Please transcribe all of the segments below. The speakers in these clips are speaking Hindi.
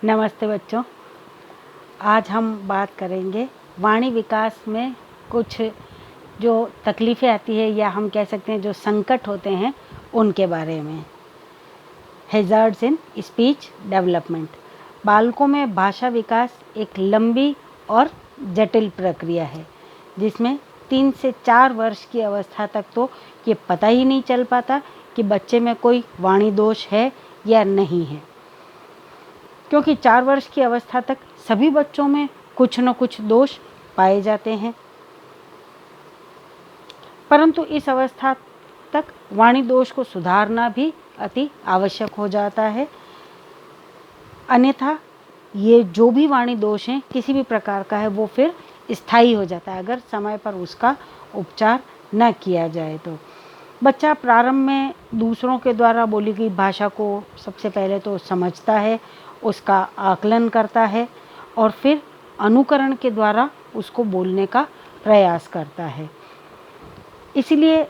नमस्ते बच्चों। आज हम बात करेंगे वाणी विकास में कुछ जो तकलीफ़ें आती है या हम कह सकते हैं जो संकट होते हैं उनके बारे में। Hazards in speech development. बालकों में भाषा विकास एक लंबी और जटिल प्रक्रिया है जिसमें 3 से 4 वर्ष की अवस्था तक तो ये पता ही नहीं चल पाता कि बच्चे में कोई वाणी दोष है या नहीं है, क्योंकि 4 वर्ष की अवस्था तक सभी बच्चों में कुछ न कुछ दोष पाए जाते हैं। परंतु इस अवस्था तक वाणी दोष को सुधारना भी अति आवश्यक हो जाता है, अन्यथा ये जो भी वाणी दोष हैं किसी भी प्रकार का है वो फिर स्थायी हो जाता है अगर समय पर उसका उपचार न किया जाए तो। बच्चा प्रारंभ में दूसरों के द्वारा बोली गई भाषा को सबसे पहले तो समझता है, उसका आकलन करता है और फिर अनुकरण के द्वारा उसको बोलने का प्रयास करता है। इसलिए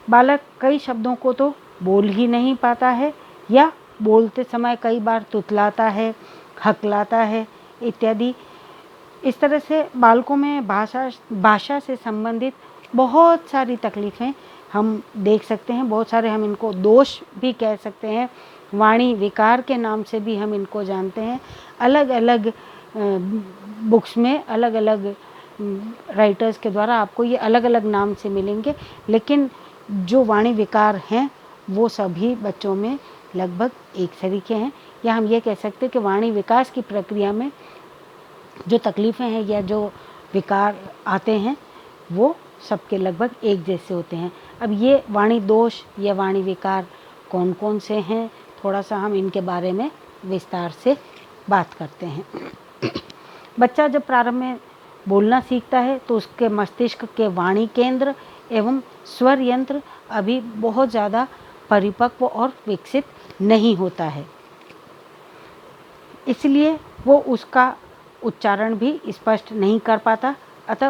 बालक कई शब्दों को तो बोल ही नहीं पाता है या बोलते समय कई बार तुतलाता है, हकलाता है इत्यादि। इस तरह से बालकों में भाषा से संबंधित बहुत सारी तकलीफ़ें हम देख सकते हैं। बहुत सारे हम इनको दोष भी कह सकते हैं, वाणी विकार के नाम से भी हम इनको जानते हैं। अलग अलग बुक्स में अलग अलग राइटर्स के द्वारा आपको ये अलग अलग नाम से मिलेंगे, लेकिन जो वाणी विकार हैं वो सभी बच्चों में लगभग एक तरीके हैं। या हम ये कह सकते हैं कि वाणी विकास की प्रक्रिया में जो तकलीफ़ें हैं या जो विकार आते हैं वो सबके लगभग एक जैसे होते हैं। अब ये वाणी दोष या वाणी विकार कौन कौन से हैं, थोड़ा सा हम इनके बारे में विस्तार से बात करते हैं। बच्चा जब प्रारंभ में बोलना सीखता है तो उसके मस्तिष्क के वाणी केंद्र एवं स्वर यंत्र अभी बहुत ज़्यादा परिपक्व और विकसित नहीं होता है, इसलिए वो उसका उच्चारण भी स्पष्ट नहीं कर पाता। अतः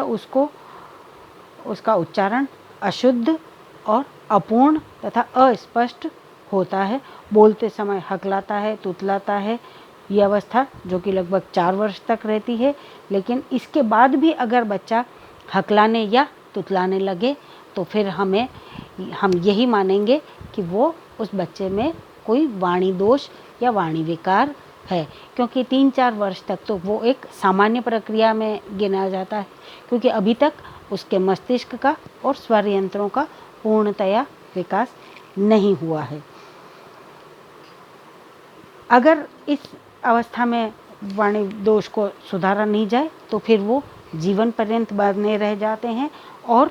उसका उच्चारण अशुद्ध और अपूर्ण तथा अस्पष्ट होता है। बोलते समय हकलाता है, तुतलाता है। ये अवस्था जो कि लगभग 4 वर्ष तक रहती है, लेकिन इसके बाद भी अगर बच्चा हकलाने या तुतलाने लगे तो फिर हम यही मानेंगे कि वो उस बच्चे में कोई वाणी दोष या वाणी विकार है, क्योंकि 3-4 वर्ष तक तो वो एक सामान्य प्रक्रिया में गिना जाता है, क्योंकि अभी तक उसके मस्तिष्क का और स्वर यंत्रों का पूर्णतया विकास नहीं हुआ है। अगर इस अवस्था में वाणी दोष को सुधारा नहीं जाए तो फिर वो जीवन पर्यंत बने रह जाते हैं और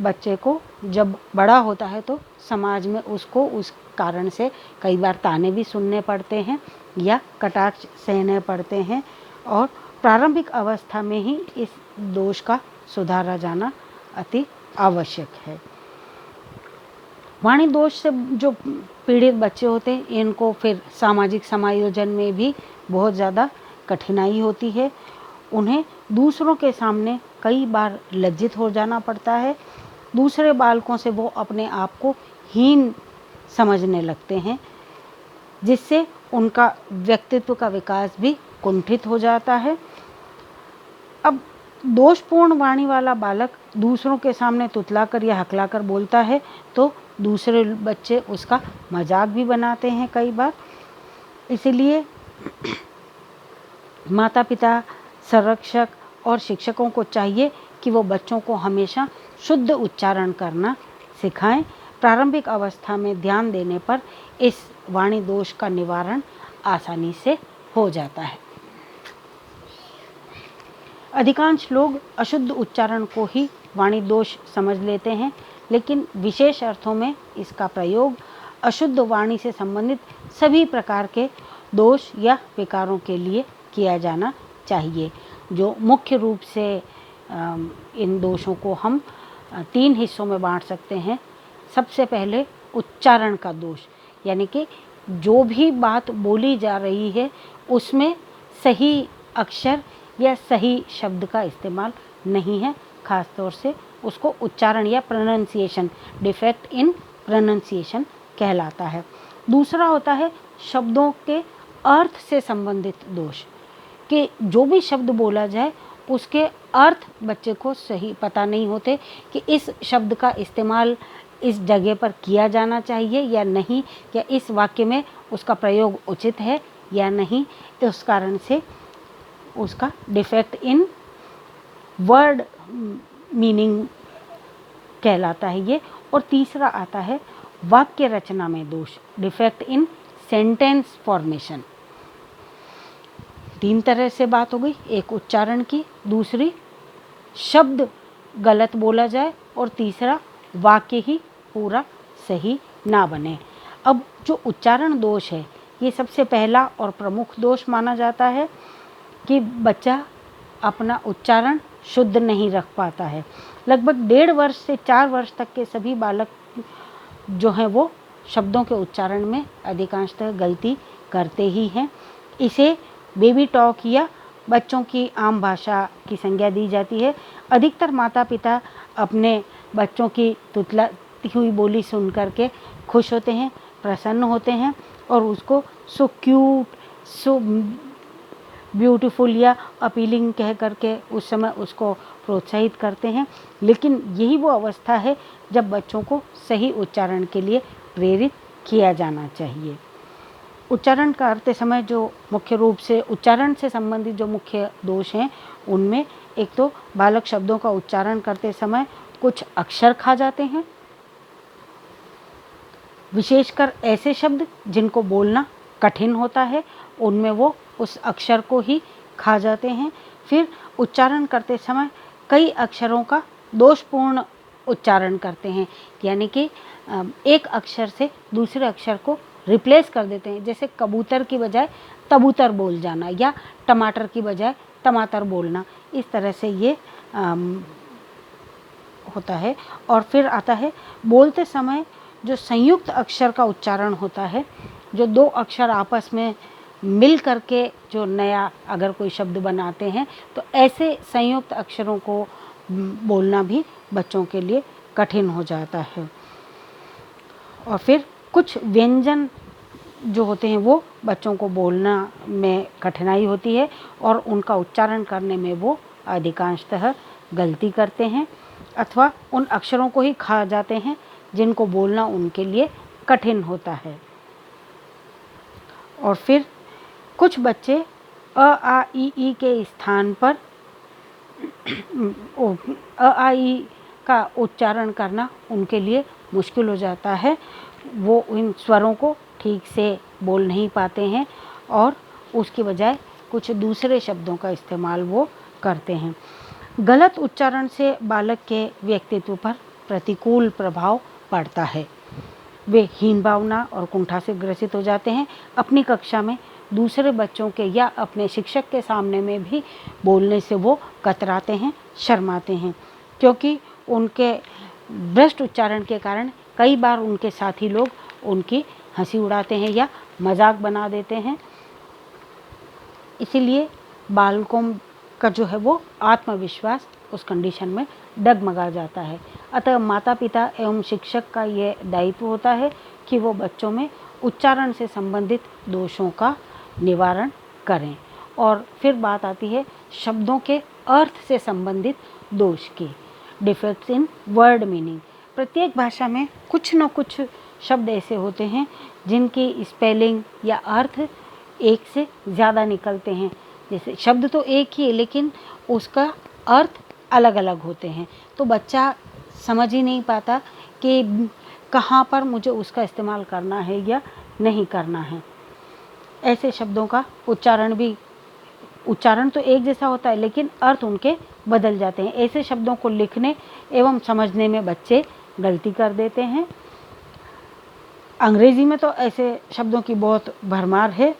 बच्चे को जब बड़ा होता है तो समाज में उसको उस कारण से कई बार ताने भी सुनने पड़ते हैं या कटाक्ष सहने पड़ते हैं, और प्रारंभिक अवस्था में ही इस दोष का सुधारा जाना अति आवश्यक है। वाणी दोष से जो पीड़ित बच्चे होते हैं इनको फिर सामाजिक समायोजन में भी बहुत ज़्यादा कठिनाई होती है। उन्हें दूसरों के सामने कई बार लज्जित हो जाना पड़ता है। दूसरे बालकों से वो अपने आप को हीन समझने लगते हैं, जिससे उनका व्यक्तित्व का विकास भी कुंठित हो जाता है। अब दोषपूर्ण वाणी वाला बालक दूसरों के सामने तुतलाकर या हकलाकर बोलता है तो दूसरे बच्चे उसका मजाक भी बनाते हैं कई बार। इसीलिए माता पिता, संरक्षक और शिक्षकों को चाहिए कि वो बच्चों को हमेशा शुद्ध उच्चारण करना सिखाएं। प्रारंभिक अवस्था में ध्यान देने पर इस वाणी दोष का निवारण आसानी से हो जाता है। अधिकांश लोग अशुद्ध उच्चारण को ही वाणी दोष समझ लेते हैं, लेकिन विशेष अर्थों में इसका प्रयोग अशुद्ध वाणी से संबंधित सभी प्रकार के दोष या विकारों के लिए किया जाना चाहिए। जो मुख्य रूप से इन दोषों को हम 3 हिस्सों में बांट सकते हैं। सबसे पहले उच्चारण का दोष, यानी कि जो भी बात बोली जा रही है उसमें सही अक्षर या सही शब्द का इस्तेमाल नहीं है, खास तौर से उसको उच्चारण या प्रोनंसिएशन, डिफेक्ट इन प्रोनंसिएशन कहलाता है। दूसरा होता है शब्दों के अर्थ से संबंधित दोष, कि जो भी शब्द बोला जाए उसके अर्थ बच्चे को सही पता नहीं होते कि इस शब्द का इस्तेमाल इस जगह पर किया जाना चाहिए या नहीं, या इस वाक्य में उसका प्रयोग उचित है या नहीं। उस कारण से उसका डिफेक्ट इन वर्ड मीनिंग कहलाता है ये। और तीसरा आता है वाक्य रचना में दोष, डिफेक्ट इन सेंटेंस फॉर्मेशन। 3 तरह से बात हो गई, एक उच्चारण की, दूसरी शब्द गलत बोला जाए, और तीसरा वाक्य ही पूरा सही ना बने। अब जो उच्चारण दोष है ये सबसे पहला और प्रमुख दोष माना जाता है कि बच्चा अपना उच्चारण शुद्ध नहीं रख पाता है। लगभग 1.5 वर्ष से 4 वर्ष तक के सभी बालक जो हैं वो शब्दों के उच्चारण में अधिकांशतः गलती करते ही हैं। इसे बेबी टॉक या बच्चों की आम भाषा की संज्ञा दी जाती है। अधिकतर माता पिता अपने बच्चों की तुतलाती हुई बोली सुन करके खुश होते हैं, प्रसन्न होते हैं और उसको सो क्यूट, सो ब्यूटीफुल या अपीलिंग कह करके उस समय उसको प्रोत्साहित करते हैं। लेकिन यही वो अवस्था है जब बच्चों को सही उच्चारण के लिए प्रेरित किया जाना चाहिए। उच्चारण करते समय जो मुख्य रूप से उच्चारण से संबंधित जो मुख्य दोष हैं उनमें एक तो बालक शब्दों का उच्चारण करते समय कुछ अक्षर खा जाते हैं, विशेषकर ऐसे शब्द जिनको बोलना कठिन होता है उनमें वो उस अक्षर को ही खा जाते हैं। फिर उच्चारण करते समय कई अक्षरों का दोषपूर्ण उच्चारण करते हैं, यानी कि एक अक्षर से दूसरे अक्षर को रिप्लेस कर देते हैं। जैसे कबूतर की बजाय तबूतर बोल जाना या टमाटर की बजाय टमाटर बोलना, इस तरह से ये होता है। और फिर आता है बोलते समय जो संयुक्त अक्षर का उच्चारण होता है, जो 2 अक्षर आपस में मिल करके जो नया अगर कोई शब्द बनाते हैं तो ऐसे संयुक्त अक्षरों को बोलना भी बच्चों के लिए कठिन हो जाता है। और फिर कुछ व्यंजन जो होते हैं वो बच्चों को बोलना में कठिनाई होती है और उनका उच्चारण करने में वो अधिकांशतः गलती करते हैं अथवा उन अक्षरों को ही खा जाते हैं जिनको बोलना उनके लिए कठिन होता है। और फिर कुछ बच्चे अ आ इ ई के स्थान पर अ आ इ का उच्चारण करना उनके लिए मुश्किल हो जाता है। वो इन स्वरों को ठीक से बोल नहीं पाते हैं और उसकी बजाय कुछ दूसरे शब्दों का इस्तेमाल वो करते हैं। गलत उच्चारण से बालक के व्यक्तित्व पर प्रतिकूल प्रभाव पड़ता है। वे हीन भावना और कुंठा से ग्रसित हो जाते हैं। अपनी कक्षा में दूसरे बच्चों के या अपने शिक्षक के सामने में भी बोलने से वो कतराते हैं, शर्माते हैं, क्योंकि उनके भ्रष्ट उच्चारण के कारण कई बार उनके साथी लोग उनकी हंसी उड़ाते हैं या मजाक बना देते हैं। इसीलिए बालकों का जो है वो आत्मविश्वास उस कंडीशन में डगमगा जाता है। अतः माता पिता एवं शिक्षक का ये दायित्व होता है कि वो बच्चों में उच्चारण से संबंधित दोषों का निवारण करें। और फिर बात आती है शब्दों के अर्थ से संबंधित दोष की, डिफेक्ट्स इन वर्ड मीनिंग। प्रत्येक भाषा में कुछ न कुछ शब्द ऐसे होते हैं जिनकी स्पेलिंग या अर्थ एक से ज़्यादा निकलते हैं। जैसे शब्द तो एक ही है लेकिन उसका अर्थ अलग अलग होते हैं, तो बच्चा समझ ही नहीं पाता कि कहाँ पर मुझे उसका इस्तेमाल करना है या नहीं करना है। ऐसे शब्दों का उच्चारण तो एक जैसा होता है लेकिन अर्थ उनके बदल जाते हैं। ऐसे शब्दों को लिखने एवं समझने में बच्चे गलती कर देते हैं। अंग्रेजी में तो ऐसे शब्दों की बहुत भरमार है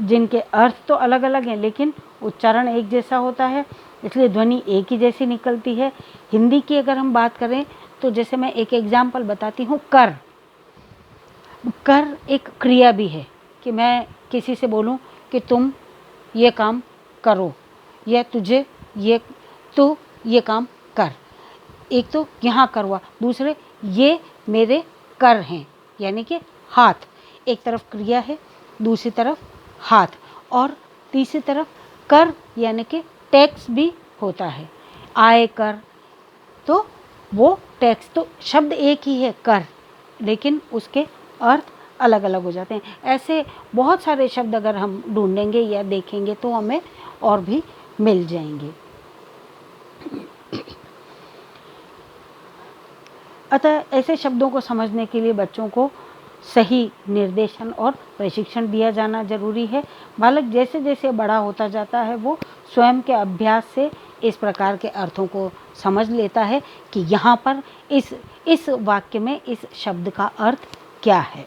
जिनके अर्थ तो अलग अलग हैं लेकिन उच्चारण एक जैसा होता है, इसलिए ध्वनि एक ही जैसी निकलती है। हिंदी की अगर हम बात करें तो जैसे मैं एक एग्जाम्पल बताती हूँ, कर एक क्रिया भी है कि मैं किसी से बोलूँ कि तुम ये काम करो या तू ये काम कर। एक तो यहाँ कर हुआ, दूसरे ये मेरे कर हैं, यानी कि हाथ। एक तरफ क्रिया है, दूसरी तरफ हाथ, और तीसरी तरफ कर यानी कि टैक्स भी होता है, आय कर, तो वो टैक्स, तो शब्द एक ही है कर, लेकिन उसके अर्थ अलग अलग हो जाते हैं। ऐसे बहुत सारे शब्द अगर हम ढूंढेंगे या देखेंगे तो हमें और भी मिल जाएंगे। अतः ऐसे शब्दों को समझने के लिए बच्चों को सही निर्देशन और प्रशिक्षण दिया जाना जरूरी है। बालक जैसे जैसे बड़ा होता जाता है वो स्वयं के अभ्यास से इस प्रकार के अर्थों को समझ लेता है कि यहाँ पर इस वाक्य में इस शब्द का अर्थ क्या है,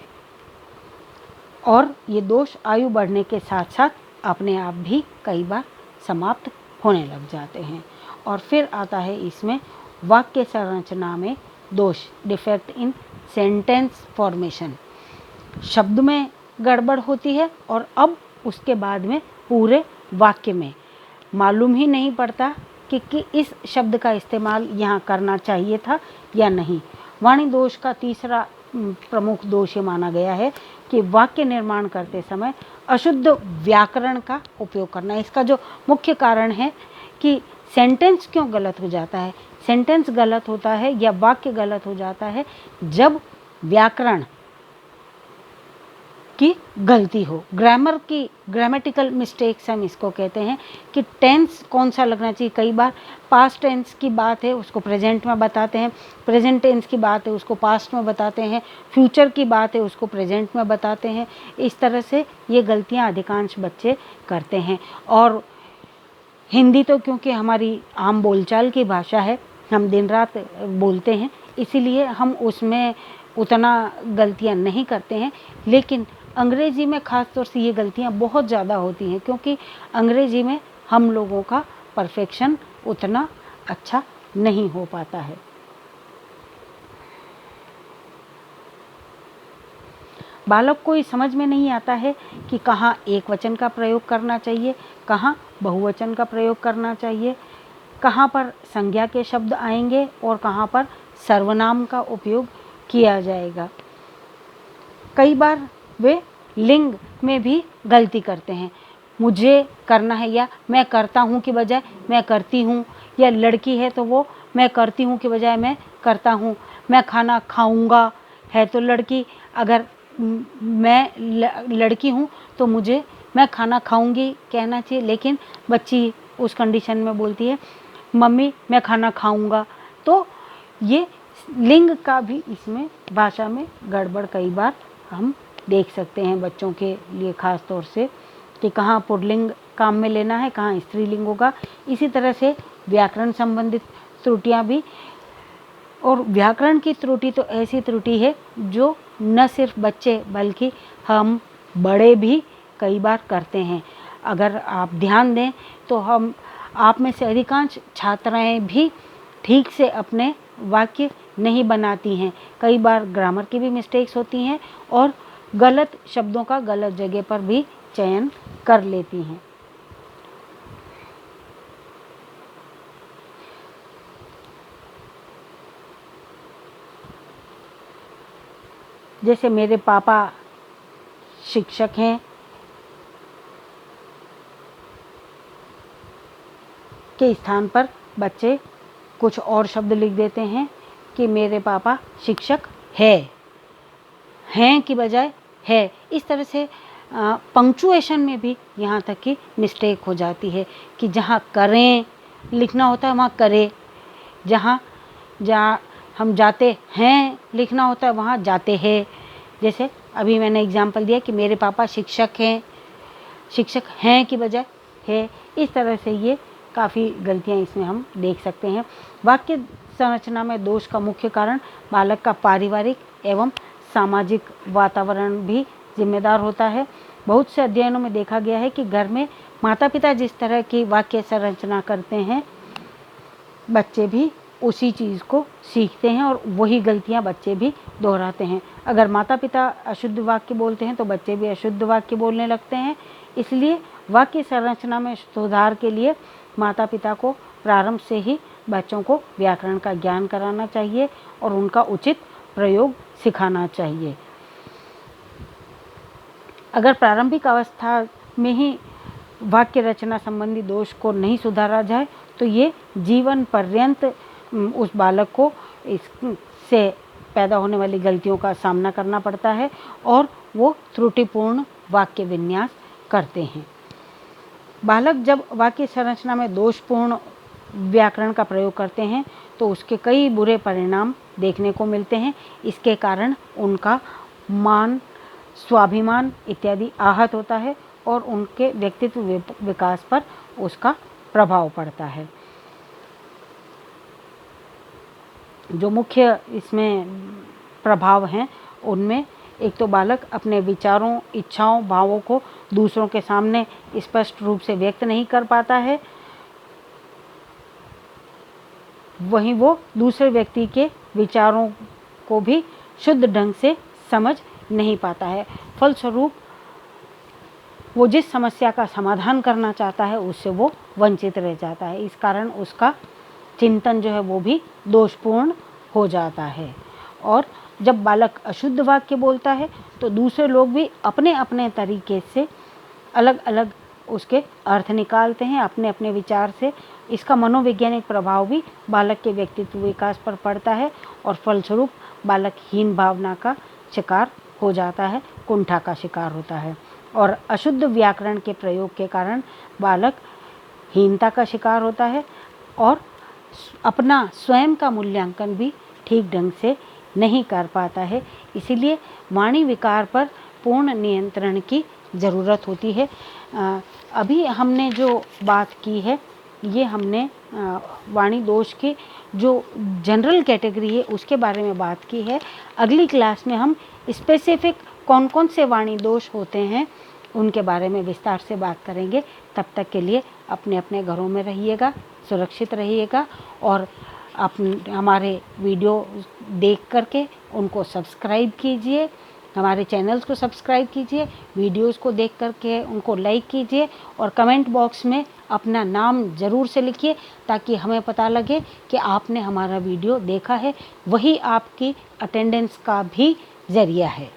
और ये दोष आयु बढ़ने के साथ साथ अपने आप भी कई बार समाप्त होने लग जाते हैं। और फिर आता है इसमें वाक्य संरचना में दोष, डिफेक्ट इन सेंटेंस फॉर्मेशन। शब्द में गड़बड़ होती है और अब उसके बाद में पूरे वाक्य में मालूम ही नहीं पड़ता कि इस शब्द का इस्तेमाल यहाँ करना चाहिए था या नहीं। वाणी दोष का तीसरा प्रमुख दोष ये माना गया है कि वाक्य निर्माण करते समय अशुद्ध व्याकरण का उपयोग करना। इसका जो मुख्य कारण है कि सेंटेंस क्यों गलत हो जाता है, सेंटेंस गलत होता है या वाक्य गलत हो जाता है जब व्याकरण की गलती हो, ग्रामर की, ग्रामेटिकल मिस्टेक्स हम इसको कहते हैं कि टेंस कौन सा लगना चाहिए। कई बार पास्ट टेंस की बात है उसको प्रेजेंट में बताते हैं, प्रेजेंट टेंस की बात है उसको पास्ट में बताते हैं, फ्यूचर की बात है उसको प्रेजेंट में बताते हैं। इस तरह से ये गलतियां अधिकांश बच्चे करते हैं। और हिंदी तो क्योंकि हमारी आम बोलचाल की भाषा है, हम दिन रात बोलते हैं, इसीलिए हम उसमें उतना गलतियां नहीं करते हैं। लेकिन अंग्रेज़ी में ख़ास तौर से ये गलतियां बहुत ज़्यादा होती हैं, क्योंकि अंग्रेज़ी में हम लोगों का परफेक्शन उतना अच्छा नहीं हो पाता है। बालक को ये समझ में नहीं आता है कि कहाँ एक वचन का प्रयोग करना चाहिए, कहाँ बहुवचन का प्रयोग करना चाहिए, कहाँ पर संज्ञा के शब्द आएंगे और कहाँ पर सर्वनाम का उपयोग किया जाएगा। कई बार वे लिंग में भी गलती करते हैं, मुझे करना है या मैं करता हूँ की बजाय मैं करती हूँ, या लड़की है तो वो मैं करती हूँ की बजाय मैं करता हूँ। मैं खाना खाऊंगा है तो लड़की, अगर मैं लड़की हूँ तो मुझे मैं खाना खाऊंगी कहना चाहिए, लेकिन बच्ची उस कंडीशन में बोलती है मम्मी मैं खाना खाऊंगा। तो ये लिंग का भी इसमें भाषा में गड़बड़ कई बार हम देख सकते हैं बच्चों के लिए, ख़ास तौर से कि कहाँ पुल्लिंग काम में लेना है, कहाँ स्त्रीलिंग होगा। इसी तरह से व्याकरण संबंधित त्रुटियाँ भी, और व्याकरण की त्रुटि तो ऐसी त्रुटि है जो न सिर्फ बच्चे बल्कि हम बड़े भी कई बार करते हैं। अगर आप ध्यान दें तो हम आप में से अधिकांश छात्राएं भी ठीक से अपने वाक्य नहीं बनाती हैं। कई बार ग्रामर की भी मिस्टेक्स होती हैं और गलत शब्दों का गलत जगह पर भी चयन कर लेती हैं। जैसे मेरे पापा शिक्षक हैं के स्थान पर बच्चे कुछ और शब्द लिख देते हैं कि मेरे पापा शिक्षक हैं की बजाय है। इस तरह से पंक्चुएशन में भी यहाँ तक कि मिस्टेक हो जाती है कि जहाँ करें लिखना होता है वहाँ करे, जहाँ हम जाते हैं लिखना होता है वहाँ जाते हैं। जैसे अभी मैंने एग्जाम्पल दिया कि मेरे पापा शिक्षक हैं की बजाय है। इस तरह से ये काफ़ी गलतियाँ इसमें हम देख सकते हैं। वाक्य संरचना में दोष का मुख्य कारण बालक का पारिवारिक एवं सामाजिक वातावरण भी जिम्मेदार होता है। बहुत से अध्ययनों में देखा गया है कि घर में माता पिता जिस तरह की वाक्य संरचना करते हैं बच्चे भी उसी चीज़ को सीखते हैं और वही गलतियां बच्चे भी दोहराते हैं। अगर माता पिता अशुद्ध वाक्य बोलते हैं तो बच्चे भी अशुद्ध वाक्य बोलने लगते हैं। इसलिए वाक्य संरचना में सुधार के लिए माता पिता को प्रारंभ से ही बच्चों को व्याकरण का ज्ञान कराना चाहिए और उनका उचित प्रयोग सिखाना चाहिए। अगर प्रारंभिक अवस्था में ही वाक्य रचना संबंधी दोष को नहीं सुधारा जाए तो ये जीवन पर्यंत उस बालक को इससे पैदा होने वाली गलतियों का सामना करना पड़ता है और वो त्रुटिपूर्ण वाक्य विन्यास करते हैं। बालक जब वाक्य संरचना में दोषपूर्ण व्याकरण का प्रयोग करते हैं तो उसके कई बुरे परिणाम देखने को मिलते हैं। इसके कारण उनका मान, स्वाभिमान इत्यादि आहत होता है और उनके व्यक्तित्व विकास पर उसका प्रभाव पड़ता है। जो मुख्य इसमें प्रभाव हैं उनमें एक तो बालक अपने विचारों, इच्छाओं, भावों को दूसरों के सामने स्पष्ट रूप से व्यक्त नहीं कर पाता है। वहीं वो दूसरे व्यक्ति के विचारों को भी शुद्ध ढंग से समझ नहीं पाता है। फलस्वरूप वो जिस समस्या का समाधान करना चाहता है उससे वो वंचित रह जाता है। इस कारण उसका चिंतन जो है वो भी दोषपूर्ण हो जाता है। और जब बालक अशुद्ध वाक्य बोलता है तो दूसरे लोग भी अपने अपने तरीके से अलग अलग उसके अर्थ निकालते हैं अपने अपने विचार से। इसका मनोवैज्ञानिक प्रभाव भी बालक के व्यक्तित्व विकास पर पड़ता है और फलस्वरूप बालक हीन भावना का शिकार हो जाता है, कुंठा का शिकार होता है। और अशुद्ध व्याकरण के प्रयोग के कारण बालक हीनता का शिकार होता है और अपना स्वयं का मूल्यांकन भी ठीक ढंग से नहीं कर पाता है। इसीलिए वाणी विकार पर पूर्ण नियंत्रण की ज़रूरत होती है। अभी हमने जो बात की है ये हमने वाणी दोष की जो जनरल कैटेगरी है उसके बारे में बात की है। अगली क्लास में हम स्पेसिफिक कौन कौन से वाणी दोष होते हैं उनके बारे में विस्तार से बात करेंगे। तब तक के लिए अपने अपने घरों में रहिएगा, सुरक्षित रहिएगा और हमारे वीडियो देख करके उनको सब्सक्राइब कीजिए, हमारे चैनल्स को सब्सक्राइब कीजिए, वीडियोस को देख करके उनको लाइक कीजिए और कमेंट बॉक्स में अपना नाम ज़रूर से लिखिए ताकि हमें पता लगे कि आपने हमारा वीडियो देखा है। वही आपकी अटेंडेंस का भी ज़रिया है।